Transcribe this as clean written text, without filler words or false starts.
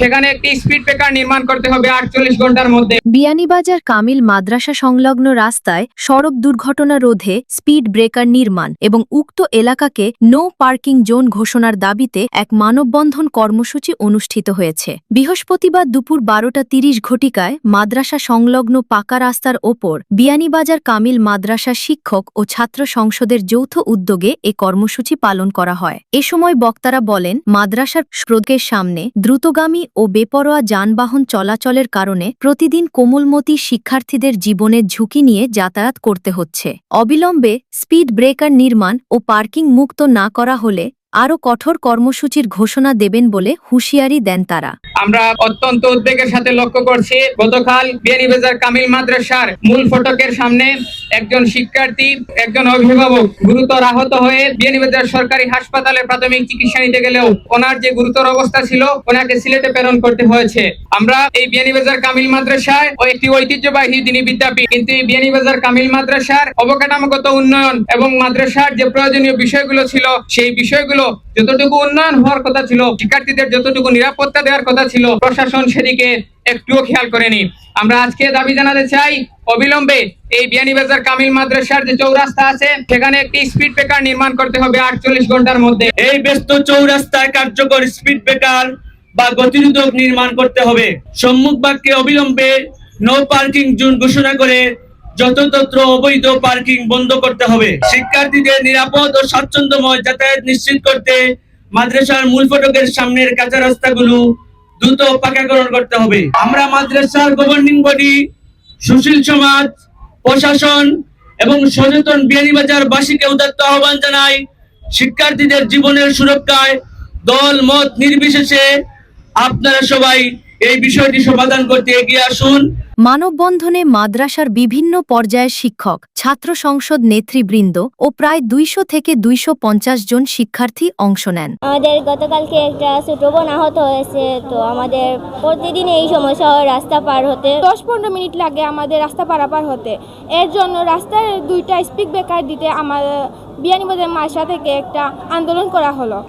সেখানে একটি speed breaker নির্মাণ করতে হবে 48 ঘন্টার মধ্যে। বিয়ানীবাজার কামিল মাদ্রাসা সংলগ্ন রাস্তায় সড়ক দুর্ঘটনা রোধে স্পিড ব্রেকার নির্মাণ এবং উক্ত এলাকাকে নো পার্কিং জোন ঘোষণার দাবিতে এক মানববন্ধন কর্মসূচি অনুষ্ঠিত হয়েছে। বৃহস্পতিবার দুপুর 12:30 ঘটিকায় মাদ্রাসা সংলগ্ন পাকা রাস্তার ওপর বিয়ানীবাজার কামিল মাদ্রাসা শিক্ষক ও ছাত্র সংসদের যৌথ উদ্যোগে এ কর্মসূচি পালন করা হয়। এ সময় বক্তারা বলেন, মাদ্রাসার স্রোতের সামনে দ্রুতগামী ও বেপরোয়া যানবাহন চলাচলের কারণে প্রতিদিন কোমলমতি শিক্ষার্থীদের জীবনের ঝুঁকি নিয়ে যাতায়াত করতে হচ্ছে। অবিলম্বে স্পিড ব্রেকার নির্মাণ ও পার্কিং মুক্ত না করা হলে আরও কঠোর কর্মসূচির ঘোষণা দেবেন বলে হুঁশিয়ারি দেন তারা। আমরা অত্যন্ত উদ্বেগের সাথে লক্ষ্য করছি, গতকাল বিয়ানীবাজার কামিল মাদ্রাসার মূল ফটকের সামনে একজন শিক্ষার্থী, একজন অভিভাবক গুরুতর আহত হয়ে বিয়ানীবাজার সরকারি হাসপাতালে প্রাথমিক চিকিৎসা নিতে গেলেও ওনার যে গুরুতর অবস্থা ছিল, ওনাকে সিলেটে প্রেরণ করতে হয়েছে। আমরা এই বিয়ানীবাজার কামিল মাদ্রাসায় একটি ঐতিহ্যবাহী দিনী বিদ্যাপীঠ, কিন্তু এই বিয়ানীবাজার কামিল মাদ্রাসার অবকাঠামোগত উন্নয়ন এবং মাদ্রাসার যে প্রয়োজনীয় বিষয়গুলো ছিল, সেই বিষয়গুলো যতটুকু উন্নয়ন হওয়ার কথা ছিল, শিক্ষার্থীদের যতটুকু নিরাপত্তা দেওয়ার কথা ছিল, প্রশাসন সেদিকে একটুও খেয়াল করেনি। আমরা আজকে দাবি জানাতে চাই, অবিলম্বে এই বিয়ানীবাজার কামিল মাদ্রাসার যে চৌরাস্তা আছে, সেখানে একটি স্পিড ব্রেকার নির্মাণ করতে হবে 48 ঘন্টার মধ্যে। এই ব্যস্ত চৌরাস্তায় কার্যকর স্পিড ব্রেকার বা গতিরোধক নির্মাণ করতে হবে। সম্মুখ বাক্যে অবিলম্বে নো পার্কিং জোন ঘোষণা করে যত্রতত্র অবৈধ পার্কিং বন্ধ করতে হবে। শিক্ষার্থীদের নিরাপদ ও স্বাচ্ছন্দ্যময় যাতায়াত নিশ্চিত করতে মাদ্রাসার মূল ফটকের সামনের কাঁচা রাস্তাগুলো দ্রুত পাকাকরণ করতে হবে। আমরা মাদ্রাসার গভর্নিং বডি, সুশীল সমাজ, প্রশাসন এবং সচেতন বিয়ানীবাজার বাসীকে উদাত্ত আহ্বান জানাই, শিক্ষার্থীদের জীবনের সুরক্ষায় দল মত নির্বিশেষে আপনারা সবাই এই বিষয়টি সমাধান করতে এগিয়ে আসুন। মানববন্ধনে মাদ্রাসার বিভিন্ন পর্যায়ের শিক্ষক, ছাত্র সংসদ নেতৃবৃন্দ ও প্রায় 200 থেকে 250 জন শিক্ষার্থী অংশ নেন। আমাদের গতকালকে একটা ছোট বোন আহত হয়েছে, তো আমাদের প্রতিদিন এই সমস্যা হয় রাস্তা পার হতে। 10-15 মিনিট লাগে আমাদের রাস্তা পারাপার হতে। এর জন্য রাস্তার 2টা স্পিড ব্রেকার দিতে আমার বিয়ানীবাজার মাদ্রাসা থেকে একটা আন্দোলন করা হলো।